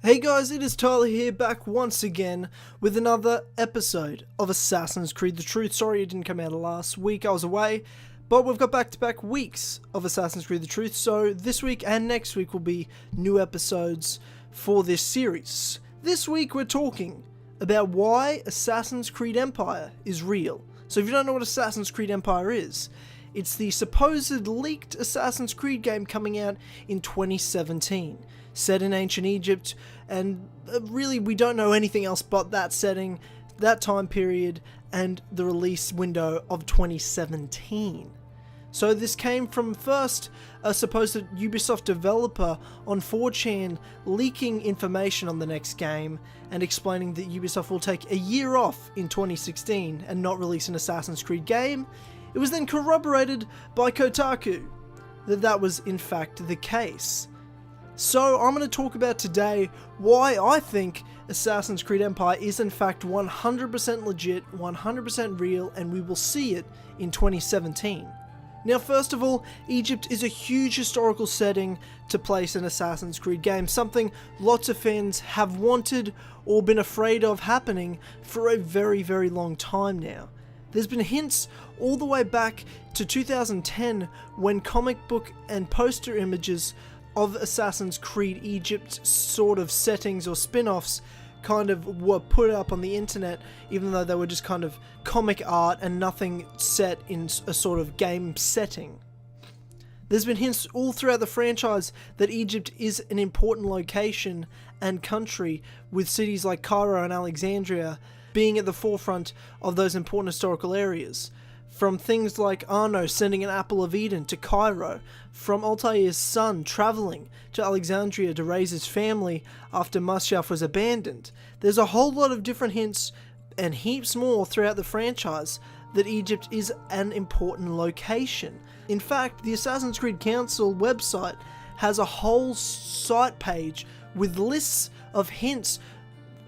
Hey guys, it is Tyler here, back once again with another episode of Assassin's Creed The Truth. Sorry it didn't come out last week, I was away, but we've got back-to-back weeks of Assassin's Creed The Truth, so this week and next week will be new episodes for this series. This week we're talking about why Assassin's Creed Empire is real. So if you don't know what Assassin's Creed Empire is, it's the supposed leaked Assassin's Creed game coming out in 2017. Set in ancient Egypt, and really we don't know anything else but that setting, that time period, and the release window of 2017. So this came from first a supposed Ubisoft developer on 4chan leaking information on the next game and explaining that Ubisoft will take a year off in 2016 and not release an Assassin's Creed game. It was then corroborated by Kotaku that that was in fact the case. So I'm going to talk about today why I think Assassin's Creed Empire is in fact 100% legit, 100% real, and we will see it in 2017. Now first of all, Egypt is a huge historical setting to place an Assassin's Creed game, something lots of fans have wanted or been afraid of happening for a very, very long time now. There's been hints all the way back to 2010 when comic book and poster images of Assassin's Creed Egypt sort of settings or spin-offs kind of were put up on the internet, even though they were just kind of comic art and nothing set in a sort of game setting. There's been hints all throughout the franchise that Egypt is an important location and country, with cities like Cairo and Alexandria being at the forefront of those important historical areas. From things like Arno sending an apple of Eden to Cairo, from Altair's son travelling to Alexandria to raise his family after Masyaf was abandoned. There's a whole lot of different hints and heaps more throughout the franchise that Egypt is an important location. In fact, the Assassin's Creed Council website has a whole site page with lists of hints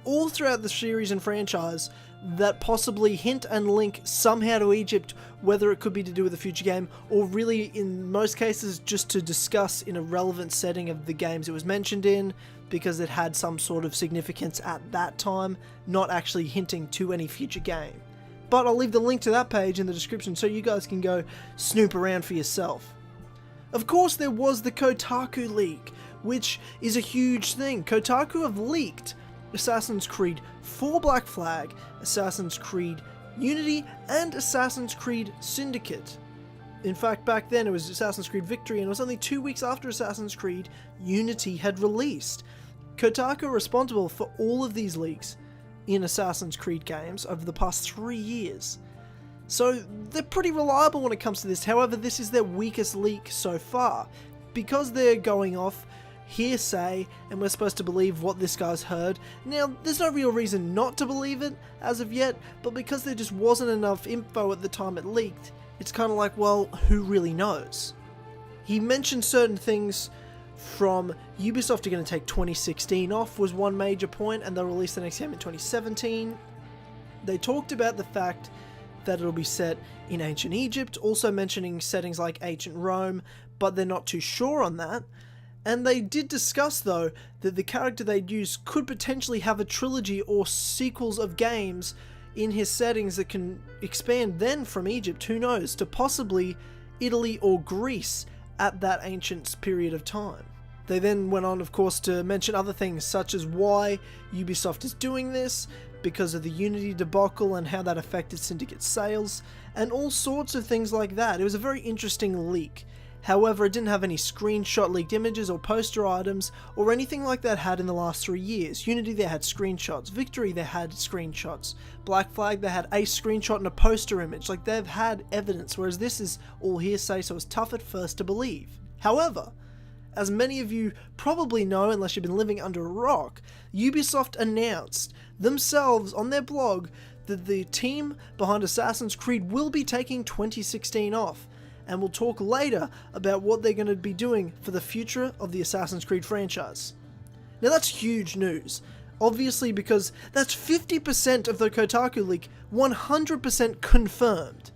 all throughout the series and franchise that possibly hint and link somehow to Egypt, whether it could be to do with a future game, or really in most cases just to discuss in a relevant setting of the games it was mentioned in, because it had some sort of significance at that time, not actually hinting to any future game. But I'll leave the link to that page in the description so you guys can go snoop around for yourself. Of course there was the Kotaku leak, which is a huge thing. Kotaku have leaked Assassin's Creed 4 Black Flag, Assassin's Creed Unity, and Assassin's Creed Syndicate. In fact, back then it was Assassin's Creed Victory, and it was only 2 weeks after Assassin's Creed Unity had released. Kotaku are responsible for all of these leaks in Assassin's Creed games over the past 3 years. So they're pretty reliable when it comes to this. However, this is their weakest leak so far, because they're going off hearsay and we're supposed to believe what this guy's heard. Now, there's no real reason not to believe it as of yet, but because there just wasn't enough info at the time it leaked, it's kind of like, well, who really knows? He mentioned certain things from Ubisoft are going to take 2016 off was one major point, and they'll release the next game in 2017. They talked about the fact that it'll be set in ancient Egypt, also mentioning settings like ancient Rome, but they're not too sure on that. And they did discuss, though, that the character they'd use could potentially have a trilogy or sequels of games in his settings that can expand then from Egypt, who knows, to possibly Italy or Greece at that ancient period of time. They then went on, of course, to mention other things such as why Ubisoft is doing this, because of the Unity debacle and how that affected Syndicate sales, and all sorts of things like that. It was a very interesting leak. However, it didn't have any screenshot leaked images or poster items or anything like that had in the last 3 years. Unity, they had screenshots. Victory, they had screenshots. Black Flag, they had a screenshot and a poster image. Like, they've had evidence, whereas this is all hearsay, so it's tough at first to believe. However, as many of you probably know, unless you've been living under a rock, Ubisoft announced themselves on their blog that the team behind Assassin's Creed will be taking 2016 off. And we'll talk later about what they're going to be doing for the future of the Assassin's Creed franchise. Now that's huge news, obviously, because that's 50% of the Kotaku leak 100% confirmed.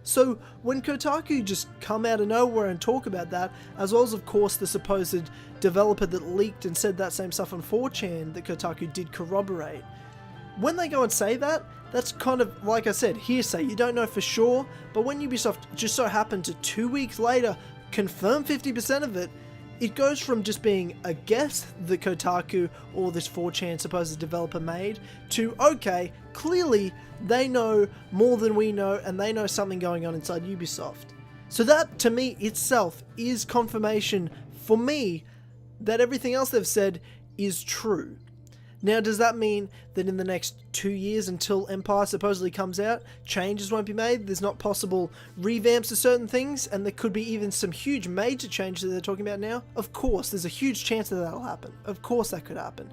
So when Kotaku just come out of nowhere and talk about that, as well as of course the supposed developer that leaked and said that same stuff on 4chan that Kotaku did corroborate, when they go and say that, that's kind of, like I said, hearsay. You don't know for sure, but when Ubisoft just so happened to 2 weeks later confirm 50% of it, it goes from just being a guess that Kotaku or this 4chan supposed developer made to, okay, clearly they know more than we know and they know something going on inside Ubisoft. So that, to me, itself is confirmation for me that everything else they've said is true. Now, does that mean that in the next 2 years until Empire supposedly comes out, changes won't be made? There's not possible revamps to certain things, and there could be even some huge major changes that they're talking about now? Of course, there's a huge chance that that'll happen. Of course that could happen.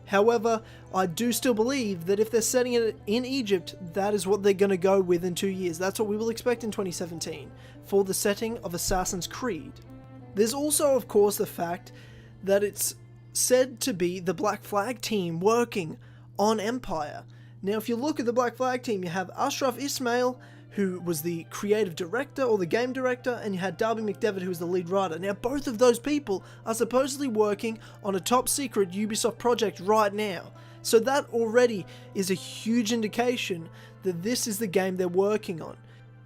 However, I do still believe that if they're setting it in Egypt, that is what they're going to go with in 2 years. That's what we will expect in 2017 for the setting of Assassin's Creed. There's also, of course, the fact that it's said to be the Black Flag team working on Empire. Now, if you look at the Black Flag team, you have Ashraf Ismail, who was the creative director or the game director, and you had Darby McDevitt, who was the lead writer. Now, both of those people are supposedly working on a top secret Ubisoft project right now. So that already is a huge indication that this is the game they're working on.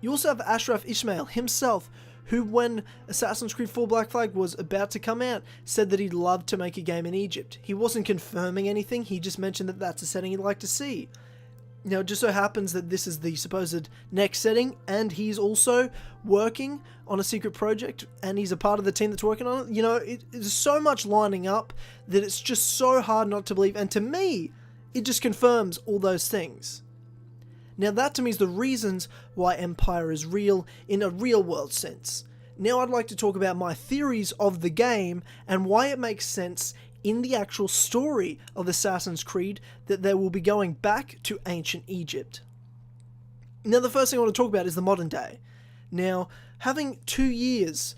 You also have Ashraf Ismail himself, who, when Assassin's Creed 4 Black Flag was about to come out, said that he'd love to make a game in Egypt. He wasn't confirming anything, he just mentioned that that's a setting he'd like to see. Now, it just so happens that this is the supposed next setting, and he's also working on a secret project, and he's a part of the team that's working on it. You know, it's so much lining up that it's just so hard not to believe, and to me, it just confirms all those things. Now that to me is the reasons why Empire is real in a real world sense. Now I'd like to talk about my theories of the game and why it makes sense in the actual story of Assassin's Creed that they will be going back to ancient Egypt. Now the first thing I want to talk about is the modern day. Now, having 2 years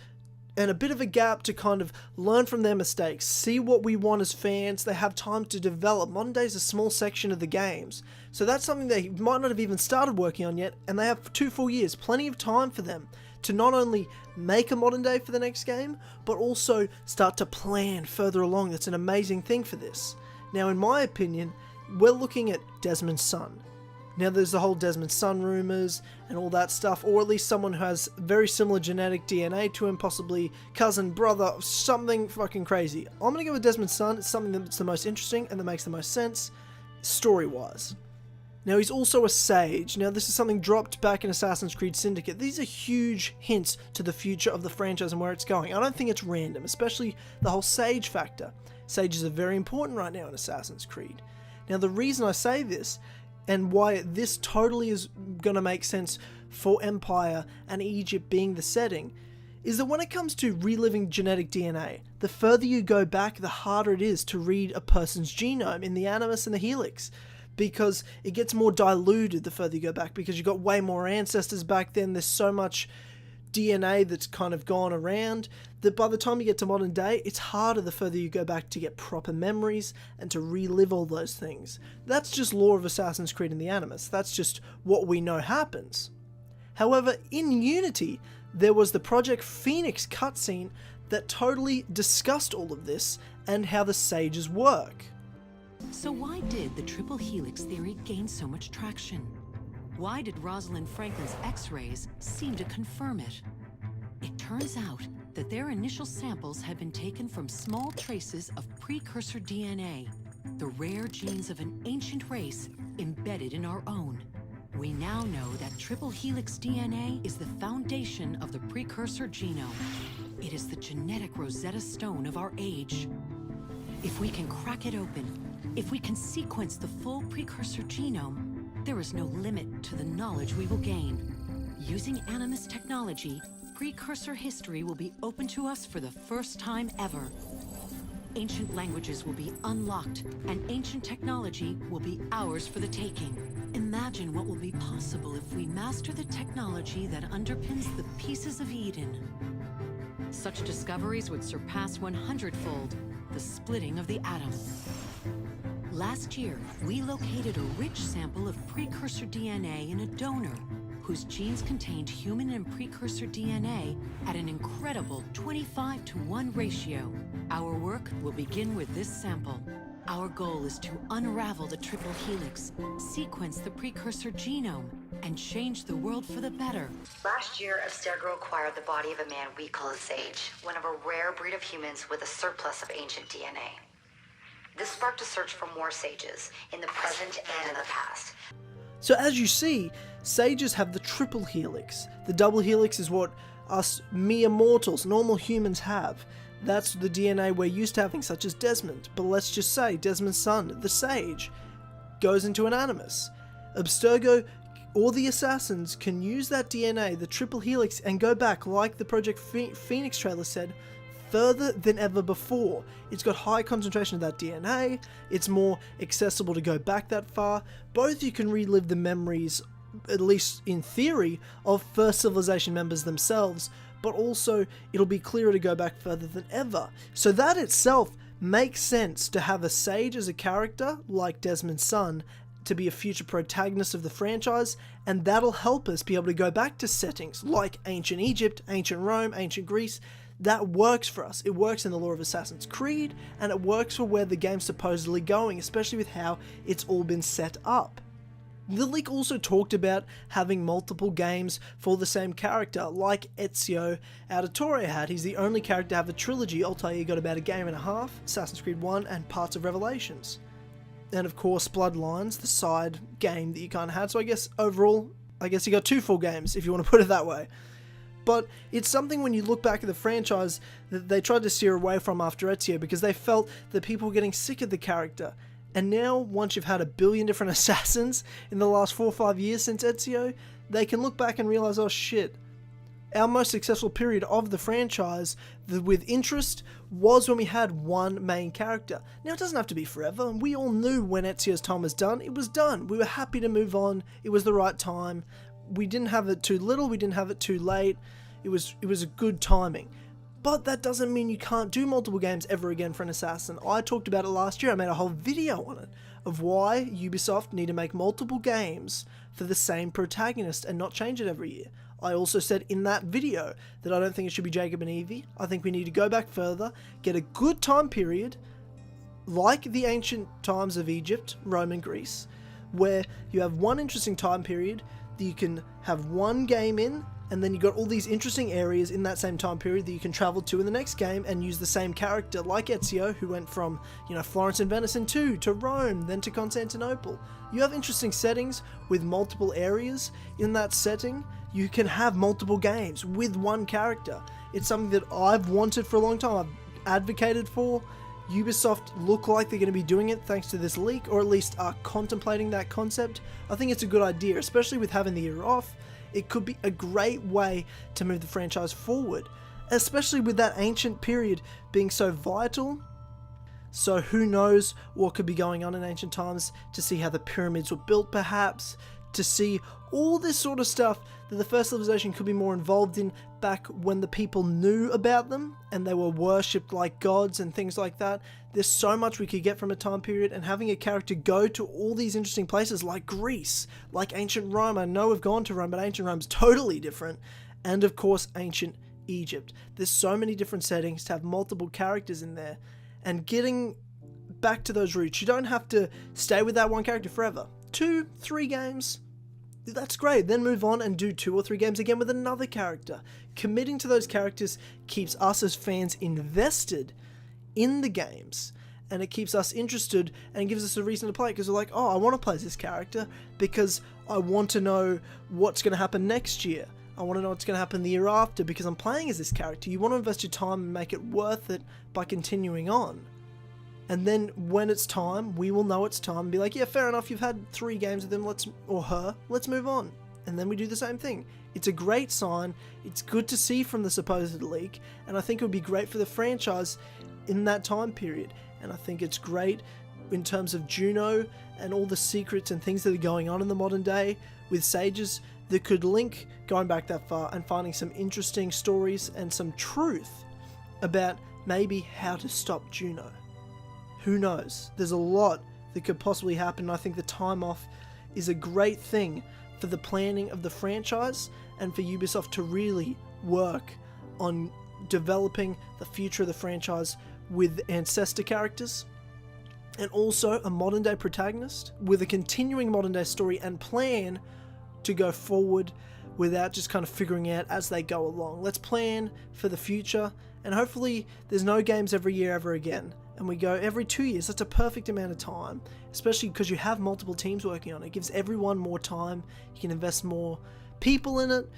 and a bit of a gap to kind of learn from their mistakes, see what we want as fans, they have time to develop. Modern day is a small section of the games, so that's something they might not have even started working on yet, and they have 2 full years, plenty of time for them to not only make a modern day for the next game, but also start to plan further along. That's an amazing thing for this. Now, in my opinion, we're looking at Desmond's son. Now, there's the whole Desmond son rumors and all that stuff, or at least someone who has very similar genetic DNA to him, possibly cousin, brother, something fucking crazy. I'm gonna go with Desmond's son. It's something that's the most interesting and that makes the most sense, story-wise. Now, he's also a sage. Now, this is something dropped back in Assassin's Creed Syndicate. These are huge hints to the future of the franchise and where it's going. I don't think it's random, especially the whole sage factor. Sages are very important right now in Assassin's Creed. Now, the reason I say this and why this totally is going to make sense for Empire and Egypt being the setting, is that when it comes to reliving genetic DNA, the further you go back, the harder it is to read a person's genome in the Animus and the Helix, because it gets more diluted the further you go back, because you've got way more ancestors back then, there's so much DNA that's kind of gone around, that by the time you get to modern day, it's harder the further you go back to get proper memories and to relive all those things. That's just lore of Assassin's Creed and the Animus. That's just what we know happens. However, in Unity, there was the Project Phoenix cutscene that totally discussed all of this and how the sages work. So why did the triple helix theory gain so much traction? Why did Rosalind Franklin's X-rays seem to confirm it? It turns out that their initial samples had been taken from small traces of precursor DNA, the rare genes of an ancient race embedded in our own. We now know that triple helix DNA is the foundation of the precursor genome. It is the genetic Rosetta Stone of our age. If we can crack it open, if we can sequence the full precursor genome, there is no limit to the knowledge we will gain. Using Animus technology, precursor history will be open to us for the first time ever. Ancient languages will be unlocked, and ancient technology will be ours for the taking. Imagine what will be possible if we master the technology that underpins the pieces of Eden. Such discoveries would surpass 100-fold the splitting of the atom. Last year, we located a rich sample of precursor DNA in a donor whose genes contained human and precursor DNA at an incredible 25-to-1 ratio. Our work will begin with this sample. Our goal is to unravel the triple helix, sequence the precursor genome, and change the world for the better. Last year, Abstergo acquired the body of a man we call a sage, one of a rare breed of humans with a surplus of ancient DNA. This sparked a search for more sages, in the present and in the past. So as you see, sages have the triple helix. The double helix is what us mere mortals, normal humans have. That's the DNA we're used to having, such as Desmond. But let's just say Desmond's son, the sage, goes into an animus. Abstergo or the assassins can use that DNA, the triple helix, and go back, like the Project Phoenix trailer said, further than ever before. It's got high concentration of that DNA, it's more accessible to go back that far. Both you can relive the memories, at least in theory, of first civilization members themselves, but also it'll be clearer to go back further than ever. So that itself makes sense to have a sage as a character, like Desmond's son, to be a future protagonist of the franchise, and that'll help us be able to go back to settings like ancient Egypt, ancient Rome, ancient Greece. That works for us. It works in the lore of Assassin's Creed, and it works for where the game's supposedly going, especially with how it's all been set up. The leak also talked about having multiple games for the same character, like Ezio Auditore had. He's the only character to have a trilogy. I'll tell you, he got about a game and a half, Assassin's Creed 1 and parts of Revelations. And of course, Bloodlines, the side game that you kind of had. So I guess overall, you got 2 full games, if you want to put it that way. But it's something when you look back at the franchise that they tried to steer away from after Ezio, because they felt that people were getting sick of the character. And now, once you've had a billion different assassins in the last 4 or 5 years since Ezio, they can look back and realize, oh shit, our most successful period of the franchise, with interest, was when we had one main character. Now, it doesn't have to be forever. We all knew when Ezio's time was done, it was done. We were happy to move on. It was the right time. We didn't have it too little. We didn't have it too late. It was a good timing. But that doesn't mean you can't do multiple games ever again for an assassin. I talked about it last year. I made a whole video on it of why Ubisoft need to make multiple games for the same protagonist and not change it every year. I also said in that video that I don't think it should be Jacob and Evie. I think we need to go back further, get a good time period, like the ancient times of Egypt, Rome and Greece, where you have one interesting time period that you can have one game in, and then you got all these interesting areas in that same time period that you can travel to in the next game and use the same character, like Ezio, who went from, Florence and Venice in 2 to Rome, then to Constantinople. You have interesting settings with multiple areas in that setting. You can have multiple games with one character. It's something that I've wanted for a long time. I've advocated for. Ubisoft look like they're going to be doing it thanks to this leak, or at least are contemplating that concept. I think it's a good idea, especially with having the year off. It could be a great way to move the franchise forward, especially with that ancient period being so vital. So who knows what could be going on in ancient times, to see how the pyramids were built perhaps, to see all this sort of stuff that the first civilization could be more involved in back when the people knew about them and they were worshipped like gods and things like that. There's so much we could get from a time period, and having a character go to all these interesting places like Greece, like ancient Rome. I know we've gone to Rome, but ancient Rome's totally different. And of course, ancient Egypt. There's so many different settings to have multiple characters in there. And getting back to those roots, you don't have to stay with that one character forever. 2, 3 games, that's great. Then move on and do 2 or 3 games again with another character. Committing to those characters keeps us as fans invested in the games, and it keeps us interested and gives us a reason to play, because we're like, oh, I want to play this character because I want to know what's going to happen next year. I want to know what's going to happen the year after because I'm playing as this character. You want to invest your time and make it worth it by continuing on. And then when it's time, we will know it's time and be like, yeah, fair enough, you've had 3 games with him, let's move on. And then we do the same thing. It's a great sign. It's good to see from the supposed leak, and I think it would be great for the franchise in that time period. And I think it's great in terms of Juno and all the secrets and things that are going on in the modern day with sages that could link going back that far and finding some interesting stories and some truth about maybe how to stop Juno. Who knows? There's a lot that could possibly happen. I think the time off is a great thing for the planning of the franchise and for Ubisoft to really work on developing the future of the franchise with ancestor characters and also a modern day protagonist with a continuing modern day story and plan to go forward without just kind of figuring out as they go along. Let's plan for the future, and hopefully there's no games every year ever again, and we go every 2 years. That's a perfect amount of time, especially because you have multiple teams working on it. It gives everyone more time, you can invest more people in it.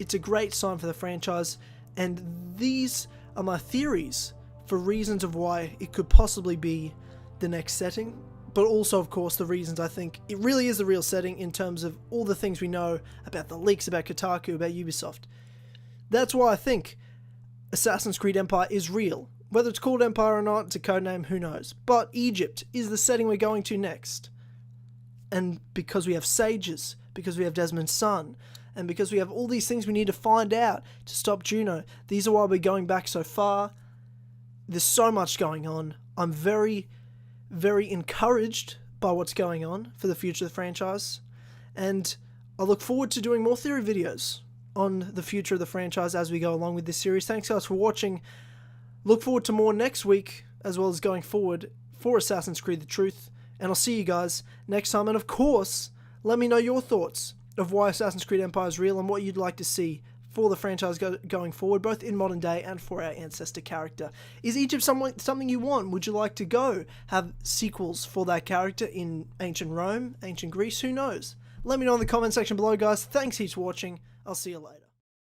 It's a great sign for the franchise, and these are my theories for reasons of why it could possibly be the next setting, but also, of course, the reasons I think it really is the real setting in terms of all the things we know about the leaks, about Kotaku, about Ubisoft. That's why I think Assassin's Creed Empire is real. Whether it's called Empire or not, it's a codename, who knows. But Egypt is the setting we're going to next. And because we have sages, because we have Desmond's son, and because we have all these things we need to find out to stop Juno, these are why we're going back so far. There's so much going on. I'm very encouraged by what's going on for the future of the franchise, and I look forward to doing more theory videos on the future of the franchise as we go along with this series. Thanks guys for watching. Look forward to more next week as well as going forward for Assassin's Creed The Truth, and I'll see you guys next time. And of course, let me know your thoughts of why Assassin's Creed Empire is real and what you'd like to see for the franchise going forward, both in modern day and for our ancestor character. Is Egypt something you want? Would you like to go have sequels for that character in ancient Rome, ancient Greece? Who knows? Let me know in the comment section below, guys. Thanks heaps for watching. I'll see you later.